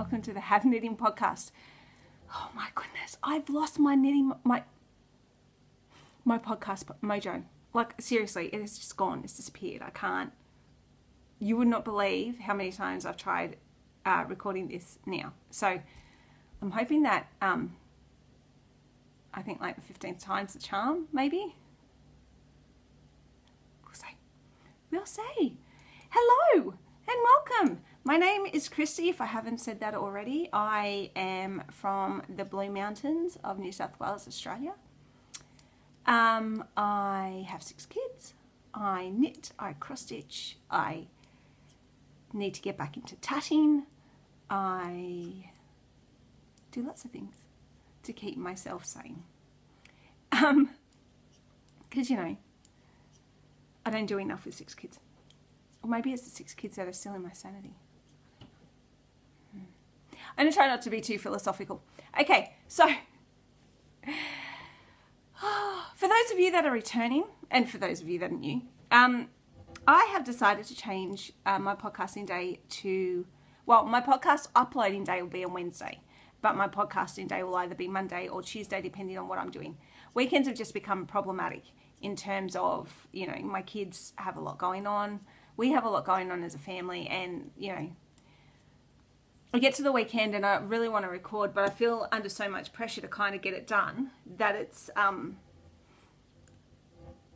welcome to the Have Knitting podcast. Oh my goodness, I've lost my knitting, my podcast mojo. Like seriously, it has just gone, it's disappeared. I can't, you would not believe how many times I've tried recording this now. So I'm hoping that, I think like the 15th time's the charm, maybe. We'll see. Hello and welcome. My name is Christy, if I haven't said that already. I am from the Blue Mountains of New South Wales, Australia. I have 6 kids. I knit, I cross stitch, I need to get back into tatting. I do lots of things to keep myself sane. Because, you know, I don't do enough with 6 kids. Or maybe it's the 6 kids that are still in my sanity. I'm going to try not to be too philosophical. Okay, so for those of you that are returning, and for those of you that are new, I have decided to change my podcasting day to, well, my podcast uploading day will be on Wednesday, but my podcasting day will either be Monday or Tuesday, depending on what I'm doing. Weekends have just become problematic in terms of, you know, my kids have a lot going on. We have a lot going on as a family, and, you know, I get to the weekend and I really want to record, but I feel under so much pressure to kind of get it done that it's,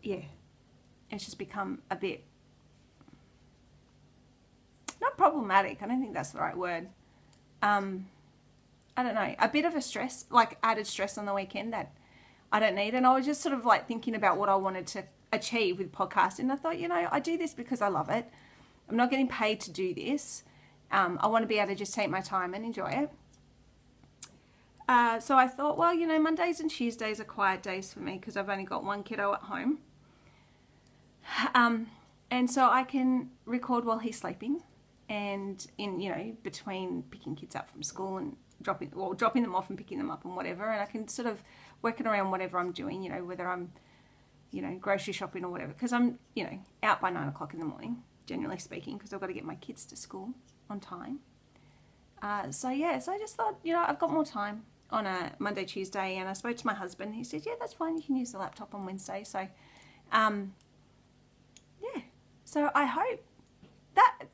yeah, it's just become a bit, not problematic, I don't think that's the right word. I don't know, a bit of a stress, like added stress on the weekend that I don't need. And I was just sort of like thinking about what I wanted to achieve with podcasting. And I thought, you know, I do this because I love it. I'm not getting paid to do this. I want to be able to just take my time and enjoy it. So I thought, well, you know, Mondays and Tuesdays are quiet days for me because I've only got one kiddo at home. And so I can record while he's sleeping, and in, you know, between picking kids up from school and dropping them off and picking them up and whatever. And I can sort of work it around whatever I'm doing, you know, whether I'm, you know, grocery shopping or whatever, because I'm, you know, out by 9 o'clock in the morning, generally speaking, because I've got to get my kids to school on time. So yeah, so I just thought, you know, I've got more time on a Monday, Tuesday, and I spoke to my husband. He said, yeah, that's fine, you can use the laptop on Wednesday. So yeah, so I hope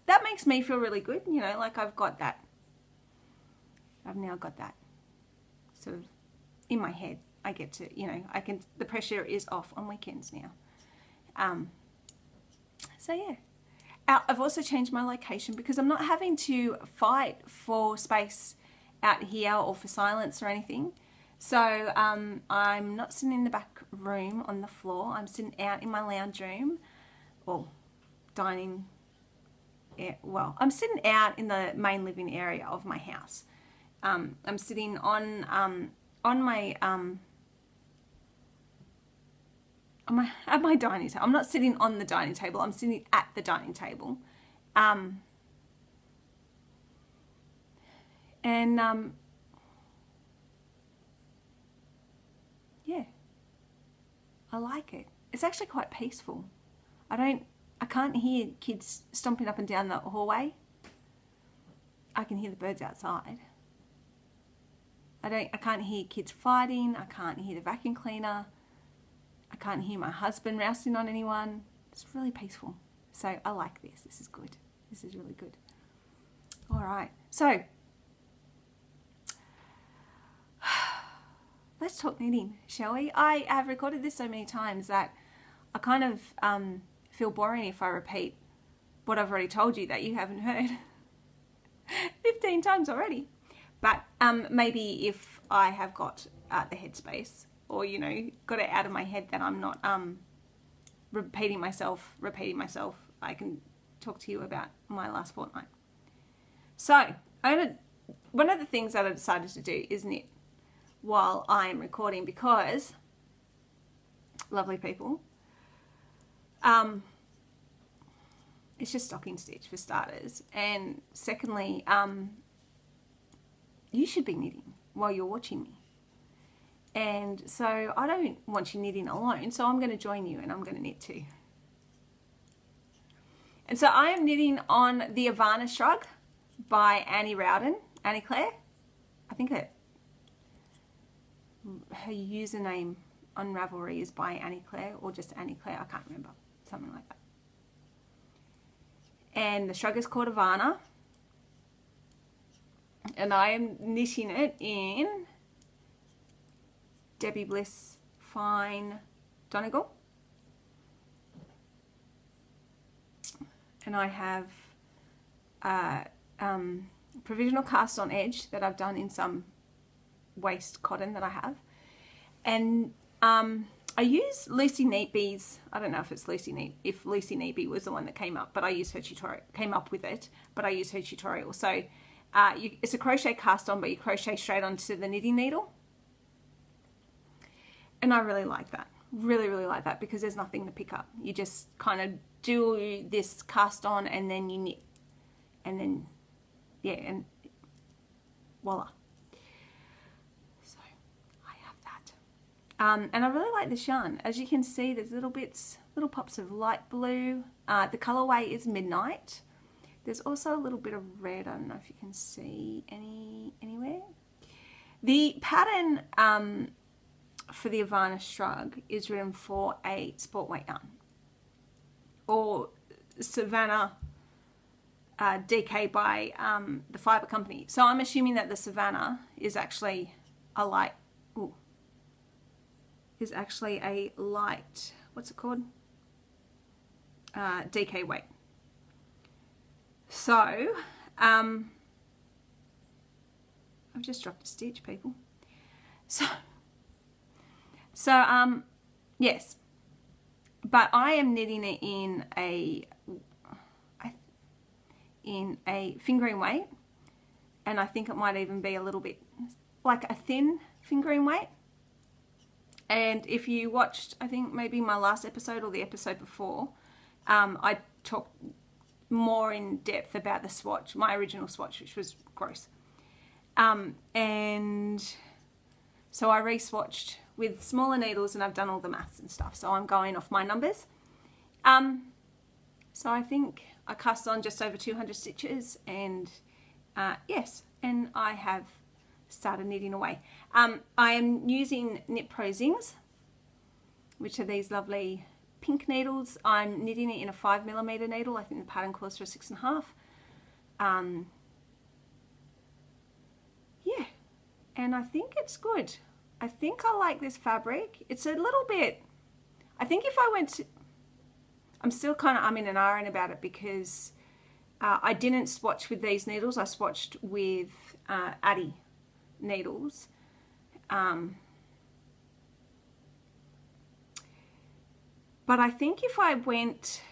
that makes me feel really good, you know, like I've got that, I've now got that sort of in my head. I get to, you know, I can, the pressure is off on weekends now. So yeah, I've also changed my location because I'm not having to fight for space out here or for silence or anything. So I'm not sitting in the back room on the floor. I'm sitting out in my lounge room, or dining. Well, I'm sitting out in the main living area of my house. I'm sitting on my at my dining table. I'm not sitting on the dining table. I'm sitting at the dining table, yeah, I like it. It's actually quite peaceful. I can't hear kids stomping up and down the hallway. I can hear the birds outside. I can't hear kids fighting. I can't hear the vacuum cleaner. I can't hear my husband rousting on anyone. It's really peaceful. So I like this. This is good. This is really good. All right. So let's talk knitting, shall we? I have recorded this so many times that I kind of feel boring if I repeat what I've already told you that you haven't heard 15 times already. But maybe if I have got the headspace, or, you know, got it out of my head that I'm not repeating myself, I can talk to you about my last fortnight. So one of the things that I decided to do is knit while I'm recording, because, lovely people, it's just stocking stitch for starters, and secondly, you should be knitting while you're watching me. And so I don't want you knitting alone, so I'm going to join you and I'm going to knit too. And so I am knitting on the Avana shrug by Annie Rowden, Annie Claire. I think her username on Ravelry is by Annie Claire, or just Annie Claire, I can't remember, something like that. And the shrug is called Avana, and I am knitting it in Debbie Bliss Fine Donegal, and I have provisional cast on edge that I've done in some waste cotton that I have, and I use Lucy Neatby's, I don't know if it's if Lucy Neatby was the one that came up, but I used her tutorial, came up with it, but I used her tutorial. So it's a crochet cast on, but you crochet straight onto the knitting needle. And I really like that, really like that, because there's nothing to pick up. You just kind of do this cast on and then you knit, and then, yeah, and voila. So I have that. And I really like this yarn. As you can see, there's little bits, little pops of light blue. The colorway is Midnight. There's also a little bit of red. I don't know if you can see anywhere. The pattern for the Avana shrug is written for a sport weight yarn, or Savannah DK by the Fibre Company. So I'm assuming that the Savannah is actually a light, what's it called? DK weight. So, I've just dropped a stitch, people. So, yes, but I am knitting it in a fingering weight, and I think it might even be a little bit like a thin fingering weight. And if you watched, I think maybe my last episode or the episode before, I talked more in depth about the swatch, my original swatch, which was gross. And so I re-swatched with smaller needles, and I've done all the maths and stuff, so I'm going off my numbers. So I think I cast on just over 200 stitches, and yes, and I have started knitting away. I am using Knit Pro Zings, which are these lovely pink needles. I'm knitting it in a 5mm needle. I think the pattern calls for a 6.5. Yeah, and I think it's good. I think I like this fabric. It's a little bit, I think if I went to, I'm still kind of umming and ahhing about it, because I didn't swatch with these needles. I swatched with Addy needles. But I think if I went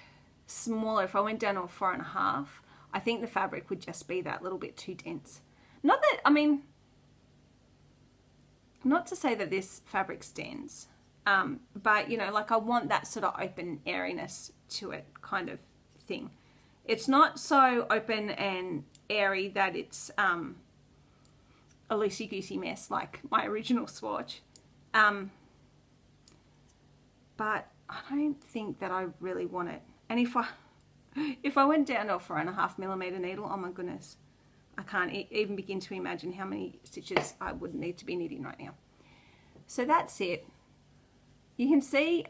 smaller, if I went down to a 4.5, I think the fabric would just be that little bit too dense. Not that, I mean, not to say that this fabric's dense, but you know, like I want that sort of open airiness to it kind of thing. It's not so open and airy that it's a loosey-goosey mess like my original swatch. But I don't think that I really want it. And if I went down to a 4.5mm needle, oh my goodness, I can't even begin to imagine how many stitches I would need to be knitting right now. So that's it. You can see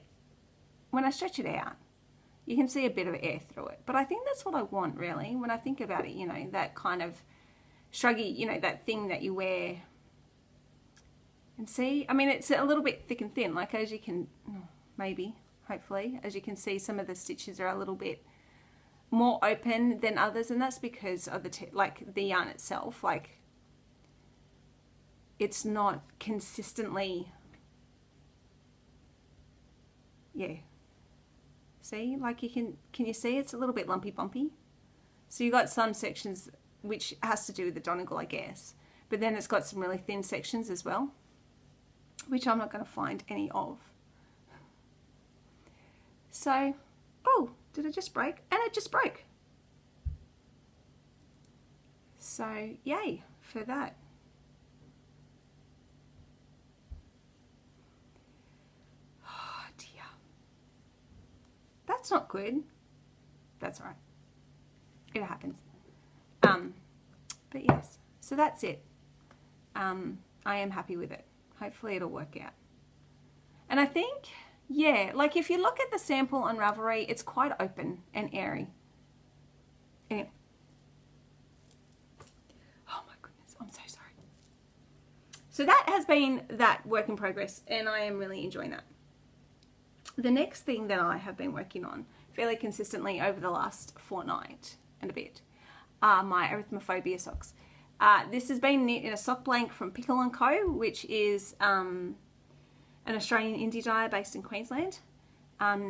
when I stretch it out, you can see a bit of air through it. But I think that's what I want, really, when I think about it, you know, that kind of shruggy, you know, that thing that you wear. And see, I mean, it's a little bit thick and thin, like as you can, maybe, hopefully, as you can see, some of the stitches are a little bit more open than others, and that's because of the yarn itself. Like, it's not consistently, yeah. See, like can you see it's a little bit lumpy bumpy? So you got some sections which has to do with the Donegal, I guess, but then it's got some really thin sections as well, which I'm not going to find any of. So, oh, did it just break? And it just broke. So, yay for that. Oh dear. That's not good. That's all right. It happens. But yes. So that's it. I am happy with it. Hopefully it'll work out. And I think, yeah, like if you look at the sample on Ravelry, it's quite open and airy. Anyway. Oh my goodness, I'm so sorry. So that has been that work in progress, and I am really enjoying that. The next thing that I have been working on fairly consistently over the last fortnight and a bit are my Arithmophobia socks. This has been knit in a sock blank from Pickle & Co, which is an Australian indie dyer based in Queensland.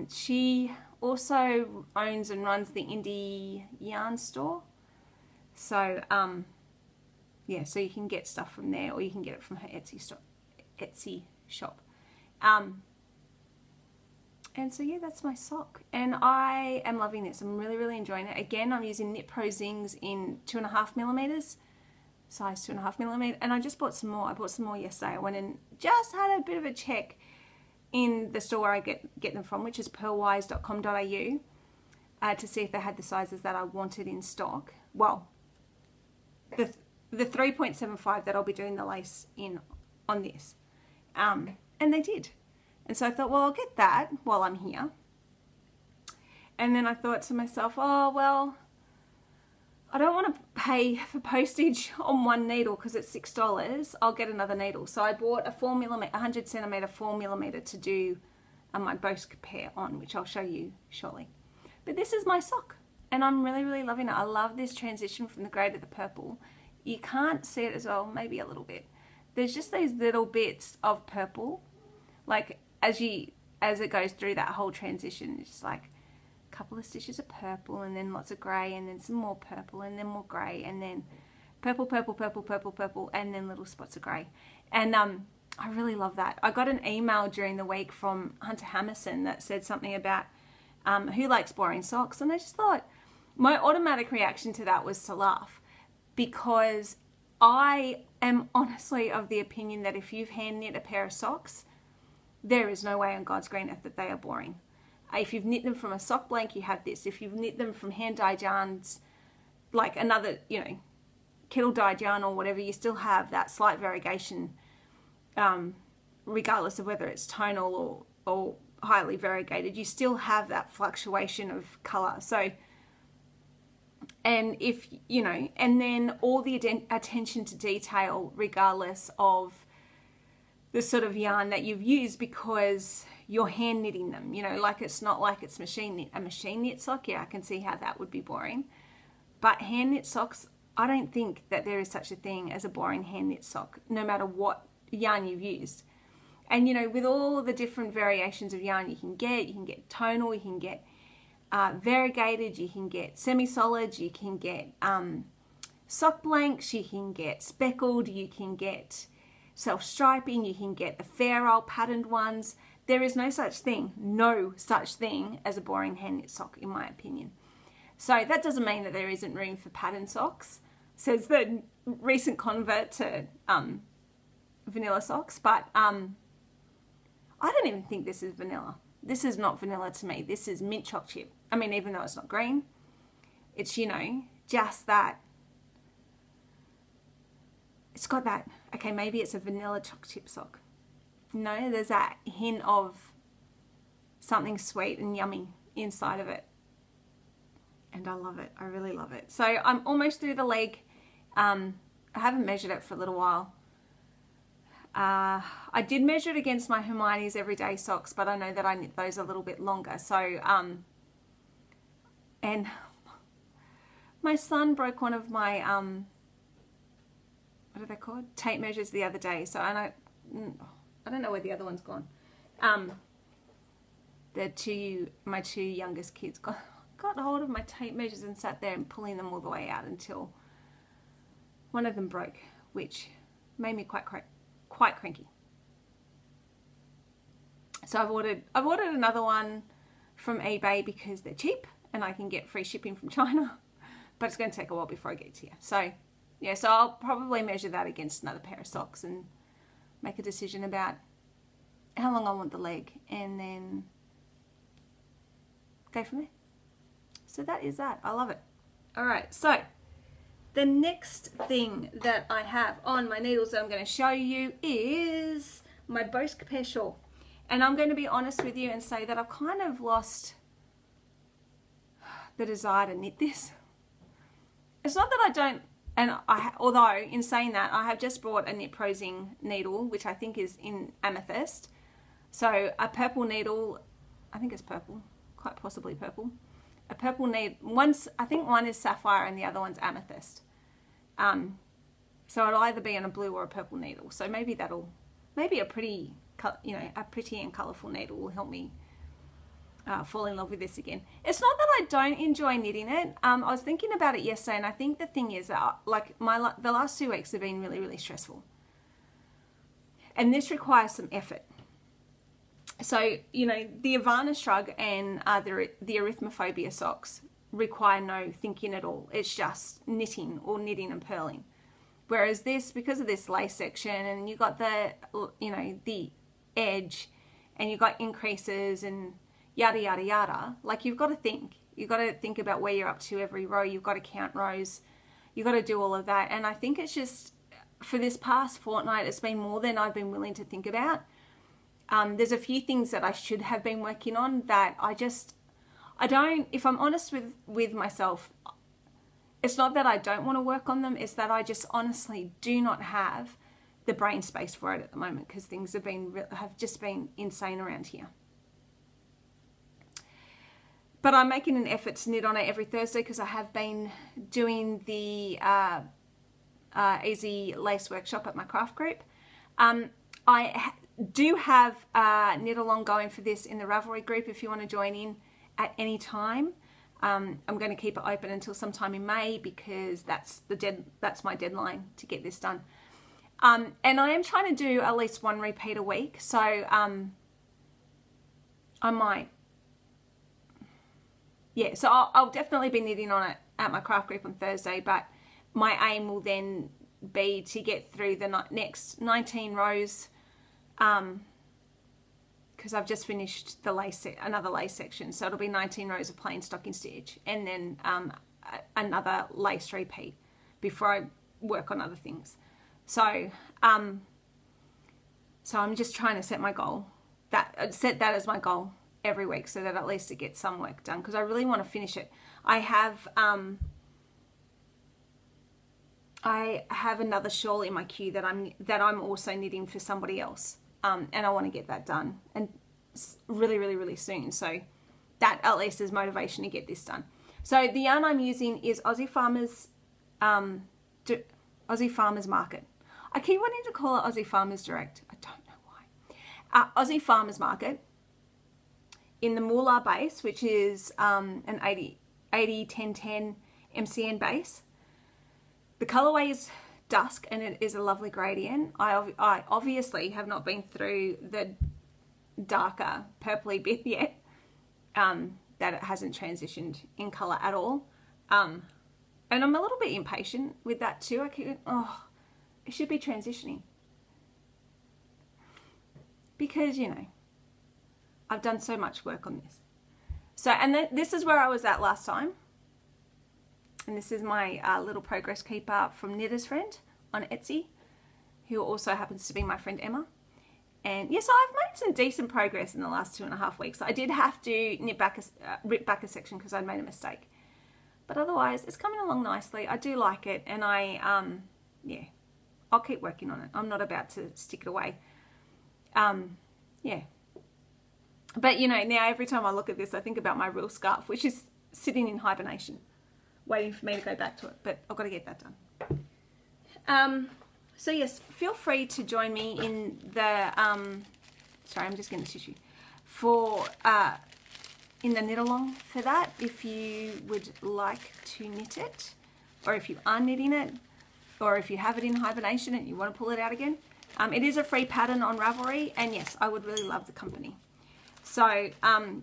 She also owns and runs the Indie Yarn store. So, yeah, so you can get stuff from there, or you can get it from her Etsy shop. And so, yeah, that's my sock. And I am loving this. I'm really, really enjoying it. Again, I'm using Knit Pro Zings in 2.5mm, size 2.5mm. And I just bought some more. I bought some more yesterday. I went and just had a bit of a check in the store where I get them from, which is pearlwise.com.au, to see if they had the sizes that I wanted in stock. Well, the 3.75 that I'll be doing the lace in on this. And they did. And so I thought, well, I'll get that while I'm here. And then I thought to myself, oh, well, I don't want to pay for postage on one needle because it's $6. I'll get another needle. So I bought a 4mm, 100cm 4mm to do my Bosc Pear on, which I'll show you shortly. But this is my sock, and I'm really, really loving it. I love this transition from the grey to the purple. You can't see it as well, maybe a little bit. There's just these little bits of purple, like as it goes through that whole transition. It's just like a couple of stitches of purple, and then lots of grey, and then some more purple, and then more grey, and then purple, purple, purple, purple, purple, and then little spots of grey. And I really love that. I got an email during the week from Hunter Hammerson that said something about who likes boring socks, and I just thought my automatic reaction to that was to laugh, because I am honestly of the opinion that if you've hand knit a pair of socks, there is no way on God's green earth that they are boring. If you've knit them from a sock blank, you have this. If you've knit them from hand dyed yarns, like another, you know, kettle dyed yarn or whatever, you still have that slight variegation, regardless of whether it's tonal or highly variegated. You still have that fluctuation of colour. So, and if, you know, and then all the attention to detail, regardless of the sort of yarn that you've used, because you're hand knitting them, you know, like it's not like it's machine knit. A machine knit sock, yeah, I can see how that would be boring. But hand knit socks, I don't think that there is such a thing as a boring hand knit sock, no matter what yarn you've used. And, you know, with all the different variations of yarn you can get tonal, you can get variegated, you can get semi-solid, you can get sock blanks, you can get speckled, you can get self-striping, you can get the fair old patterned ones. There is no such thing as a boring hand knit sock, in my opinion. So that doesn't mean that there isn't room for pattern socks, says the recent convert to vanilla socks, but I don't even think this is vanilla. This is not vanilla to me. This is mint choc chip. I mean, even though it's not green, it's, you know, just that. It's got that, okay, maybe it's a vanilla choc chip sock. No, there's that hint of something sweet and yummy inside of it. And I love it. I really love it. So I'm almost through the leg. I haven't measured it for a little while. I did measure it against my Hermione's Everyday socks, but I know that I knit those a little bit longer. So, and my son broke one of my, what are they called? Tape measures the other day. So I don't know where the other one's gone. My two youngest kids got hold of my tape measures and sat there and pulling them all the way out until one of them broke, which made me quite cranky. So I've ordered another one from eBay because they're cheap and I can get free shipping from China, but it's going to take a while before I get to you. So yeah, so I'll probably measure that against another pair of socks and make a decision about how long I want the leg, and then go from there. So that is that. I love it. All right, so the next thing that I have on my needles that I'm going to show you is my Bosc Pear Shawl. And I'm going to be honest with you and say that I've kind of lost the desire to knit this. It's not that I don't, and although in saying that, I have just bought a Knit Prosing needle, which I think is in amethyst. So a purple needle, I think it's purple, quite possibly purple. A purple needle, I think one is sapphire and the other one's amethyst. So it'll either be on a blue or a purple needle. So maybe maybe a pretty, a pretty and colourful needle will help me fall in love with this again. It's not that I don't enjoy knitting it. I was thinking about it yesterday, and I think the thing is that the last 2 weeks have been really, really stressful. And this requires some effort. So, the Avana shrug and the Arithmophobia socks require no thinking at all. It's just knitting and purling. Whereas this, because of this lace section, and you got the, the edge, and you got increases and yada, yada, yada, like you've got to think. You've got to think about where you're up to every row. You've got to count rows. You've got to do all of that. And I think it's just, for this past fortnight, it's been more than I've been willing to think about. There's a few things that I should have been working on that I don't, if I'm honest with myself, it's not that I don't want to work on them, it's that I just honestly do not have the brain space for it at the moment, because things have just been insane around here. But I'm making an effort to knit on it every Thursday, because I have been doing the Easy Lace Workshop at my craft group. I do have knit along going for this in the Ravelry group if you want to join in at any time. I'm going to keep it open until sometime in May, because that's my deadline to get this done. And I am trying to do at least 1 repeat a week, so I might, yeah, so I'll definitely be knitting on it at my craft group on Thursday, but my aim will then be to get through the next 19 rows, because I've just finished the another lace section, so it'll be 19 rows of plain stocking stitch, and then another lace repeat before I work on other things. So so I'm just trying to set my goal, set that as my goal every week, so that at least it gets some work done, because I really want to finish it. I have another shawl in my queue that I'm also knitting for somebody else. And I want to get that done, and really, really, really soon. So that at least is motivation to get this done. So the yarn I'm using is Aussie Farmers Market. I keep wanting to call it Aussie Farmers Direct. I don't know why. Aussie Farmers Market in the Moolah base, which is an 80-10-10 MCN base. The colorway is Dusk, and it is a lovely gradient. I obviously have not been through the darker purpley bit yet, that it hasn't transitioned in color at all, and I'm a little bit impatient with that too. I keep, it should be transitioning, because I've done so much work on this. So, and this is where I was at last time. And this is my little progress keeper from Knitter's Friend on Etsy, who also happens to be my friend Emma. And yes, I've made some decent progress in the last 2.5 weeks. I did have to rip back a section because I'd made a mistake. But otherwise, it's coming along nicely. I do like it, and yeah, I'll keep working on it. I'm not about to stick it away. Yeah. But now every time I look at this, I think about my real scarf, which is sitting in hibernation, waiting for me to go back to it, but I've got to get that done. So yes, feel free to join me in the, sorry, I'm just getting the tissue, in the knit along for that, if you would like to knit it, or if you are knitting it, or if you have it in hibernation and you want to pull it out again. It is a free pattern on Ravelry, and yes, I would really love the company. So,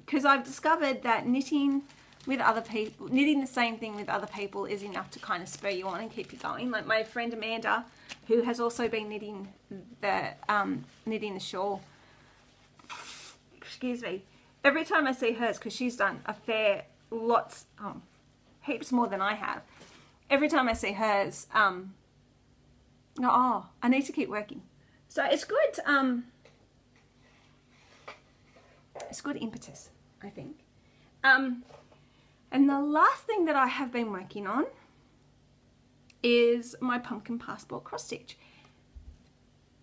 because I've discovered that knitting with other people, knitting the same thing with other people is enough to kind of spur you on and keep you going. Like my friend Amanda, who has also been knitting the shawl. Excuse me. Every time I see hers, because she's done a heaps more than I have. every time I see hers, oh, I need to keep working. So it's good. It's good impetus, I think. And the last thing that I have been working on is my pumpkin passport cross stitch.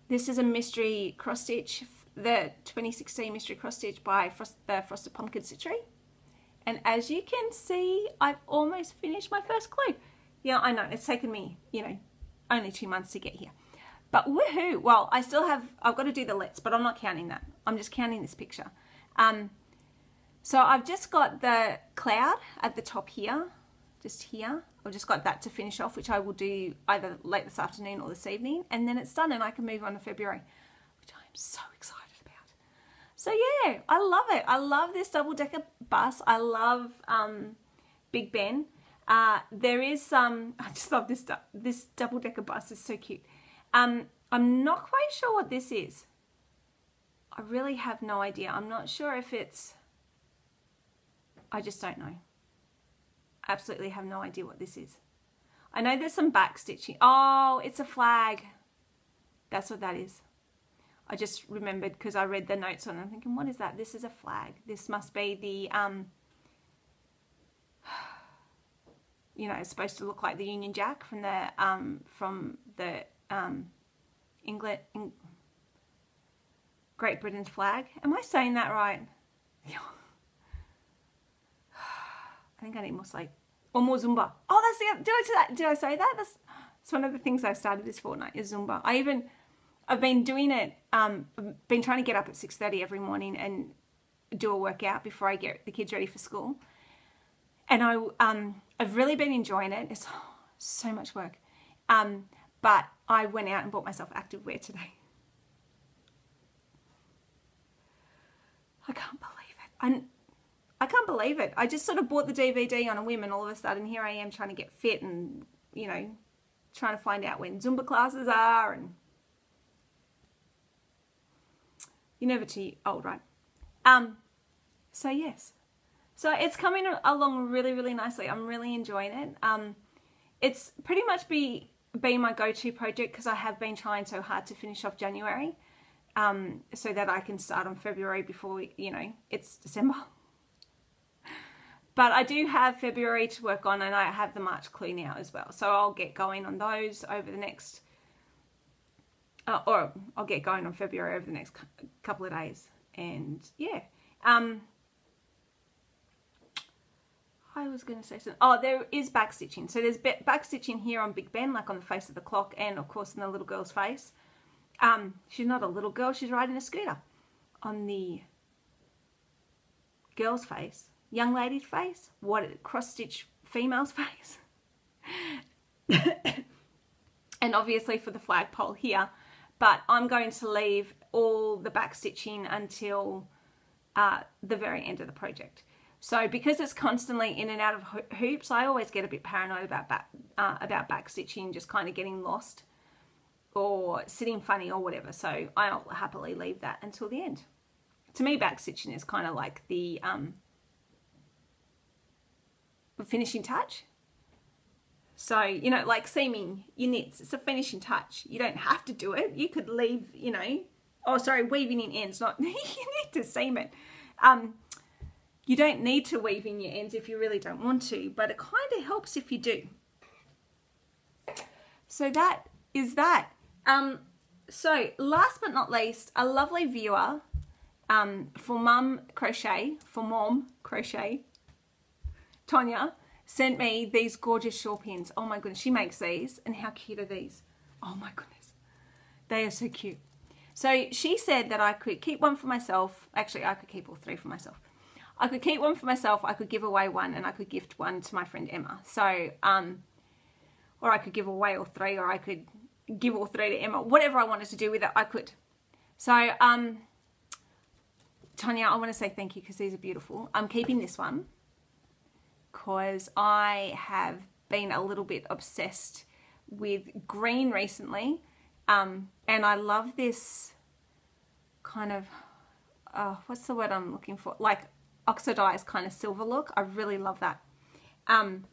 This is a mystery cross stitch, the 2016 mystery cross stitch by the Frosted Pumpkin Stitchery. And as you can see, I've almost finished my first clue. Yeah, I know, it's taken me, you know, only 2 months to get here. But woohoo! Well, I've got to do the let's, but I'm not counting that. I'm just counting this picture. So I've just got the cloud at the top here, just here. I've just got that to finish off, which I will do either late this afternoon or this evening. And then it's done and I can move on to February, which I am so excited about. So yeah, I love it. I love this double-decker bus. I love Big Ben. There is some, I just love this double-decker bus. It's so cute. I'm not quite sure what this is. I really have no idea. I'm not sure if it's, I just don't know. Absolutely have no idea what this is. I know there's some back stitching. Oh, it's a flag. That's what that is. I just remembered because I read the notes on it. I'm thinking, what is that? This is a flag. This must be the, you know, it's supposed to look like the Union Jack from the England, Great Britain's flag. Am I saying that right? I think I need more slate or more Zumba. Oh, that's the, did I say that? That's one of the things I started this fortnight is Zumba. I've been doing it, been trying to get up at 6:30 every morning and do a workout before I get the kids ready for school. And I've really been enjoying it. It's so much work. But I went out and bought myself activewear today. I can't believe it. I can't believe it. I just sort of bought the DVD on a whim and all of a sudden here I am trying to get fit and, you know, trying to find out when Zumba classes are, and you're never too old, right? So yes. So it's coming along really, really nicely. I'm really enjoying it. It's pretty much been my go-to project because I have been trying so hard to finish off January so that I can start on February before, you know, it's December. But I do have February to work on and I have the March clue now as well. So I'll get going on those over the next, or I'll get going on February over the next couple of days. And yeah. I was going to say something. Oh, there is back stitching. So there's back stitching here on Big Ben, like on the face of the clock and of course in the little girl's face. She's not a little girl, she's riding a scooter. On the girl's face, young lady's face, what cross-stitch female's face. And obviously for the flagpole here, but I'm going to leave all the back stitching until the very end of the project. So because it's constantly in and out of hoops, I always get a bit paranoid about back stitching, just kind of getting lost or sitting funny or whatever. So I'll happily leave that until the end. To me, back stitching is kind of like the finishing touch. So, you know, like seaming your knits, it's a finishing touch. You don't have to do it. You could leave, you know, oh, sorry, weaving in ends, not, you need to seam it. You don't need to weave in your ends if you really don't want to, but it kind of helps if you do. So that is that. So last but not least, a lovely viewer for Mom Crochet, Tonya, sent me these gorgeous shawl pins. Oh my goodness, she makes these, and how cute are these? Oh my goodness, they are so cute. So she said that I could keep one for myself. Actually, I could keep all three for myself. I could keep one for myself, I could give away one, and I could gift one to my friend Emma. So, or I could give away all three, or I could give all three to Emma. Whatever I wanted to do with it, I could. So, Tonya, I want to say thank you because these are beautiful. I'm keeping this one because I have been a little bit obsessed with green recently. And I love this kind of, what's the word I'm looking for? Like oxidized kind of silver look. I really love that. And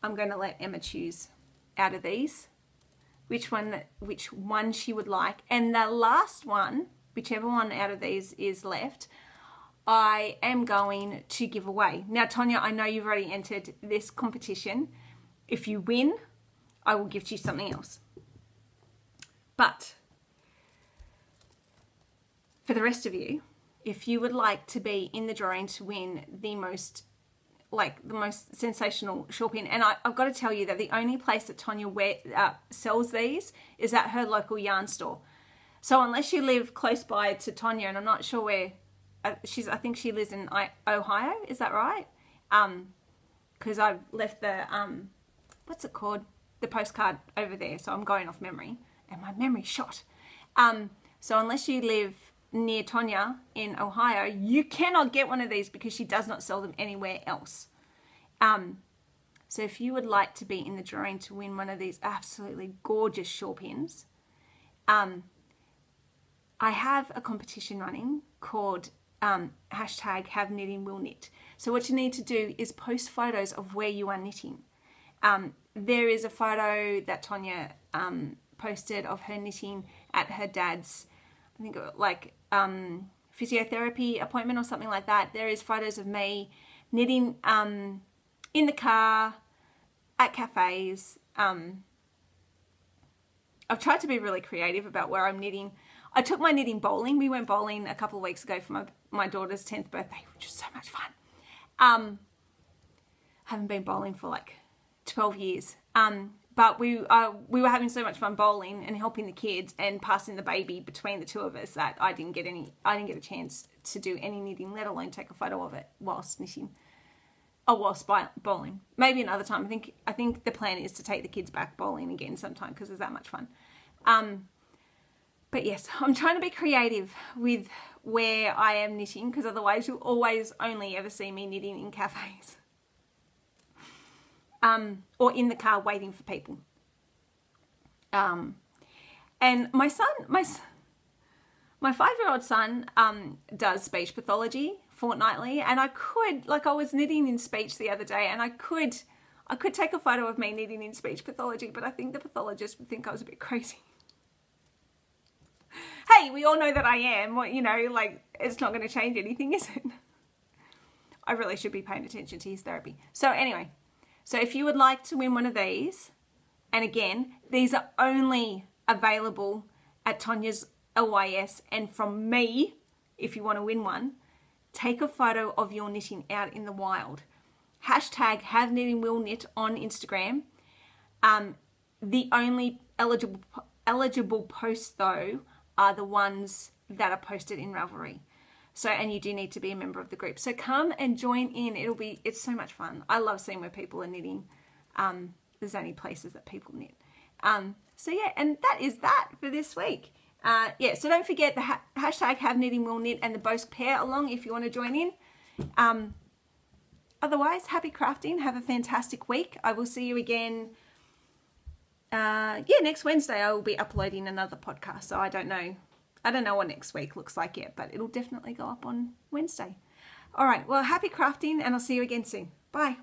I'm going to let Emma choose out of these which one she would like. And the last one, whichever one out of these is left, I am going to give away. Now, Tonya, I know you've already entered this competition. If you win, I will gift you something else. But for the rest of you, if you would like to be in the drawing to win the most sensational shawl pin, and I've got to tell you that the only place that Tonya sells these is at her local yarn store. So unless you live close by to Tonya, and I'm not sure where I think she lives in Ohio, is that right? Because I've left the what's it called, the postcard over there, so I'm going off memory, and my memory's shot. So unless you live near Tonya in Ohio, you cannot get one of these because she does not sell them anywhere else. So if you would like to be in the drawing to win one of these absolutely gorgeous shawl pins, I have a competition running called hashtag Have Knitting Will Knit. So what you need to do is post photos of where you are knitting. There is a photo that Tonya posted of her knitting at her dad's, I think like physiotherapy appointment or something like that. There is photos of me knitting in the car, at cafes. I've tried to be really creative about where I'm knitting. I took my knitting bowling. We went bowling a couple of weeks ago for my daughter's 10th birthday, which was so much fun. Haven't been bowling for like 12 years. But we were having so much fun bowling and helping the kids and passing the baby between the two of us that I didn't get a chance to do any knitting, let alone take a photo of it whilst knitting. Oh, whilst bowling. Maybe another time. I think the plan is to take the kids back bowling again sometime because it's that much fun. But yes, I'm trying to be creative with where I am knitting, because otherwise you'll always only ever see me knitting in cafes. Or in the car waiting for people. And my son, my 5-year-old son does speech pathology fortnightly, and I was knitting in speech the other day, and I could take a photo of me knitting in speech pathology, but I think the pathologist would think I was a bit crazy. Hey, we all know that I am. Well, it's not going to change anything, is it? I really should be paying attention to his therapy. So anyway, so if you would like to win one of these, and again, these are only available at Tonya's LYS and from me, if you want to win one, take a photo of your knitting out in the wild. Hashtag Have Knitting Will Knit on Instagram. The only eligible posts, though, are the ones that are posted in Ravelry. So, and you do need to be a member of the group. So come and join in. It's so much fun. I love seeing where people are knitting. There's only places that people knit. So yeah, and that is that for this week. Yeah, so don't forget the hashtag Have Knitting Will Knit and the Bosc Pear along if you want to join in. Otherwise, happy crafting. Have a fantastic week. I will see you again. Next Wednesday I will be uploading another podcast. So I don't know what next week looks like yet, but it'll definitely go up on Wednesday. All right, well, happy crafting, and I'll see you again soon. Bye.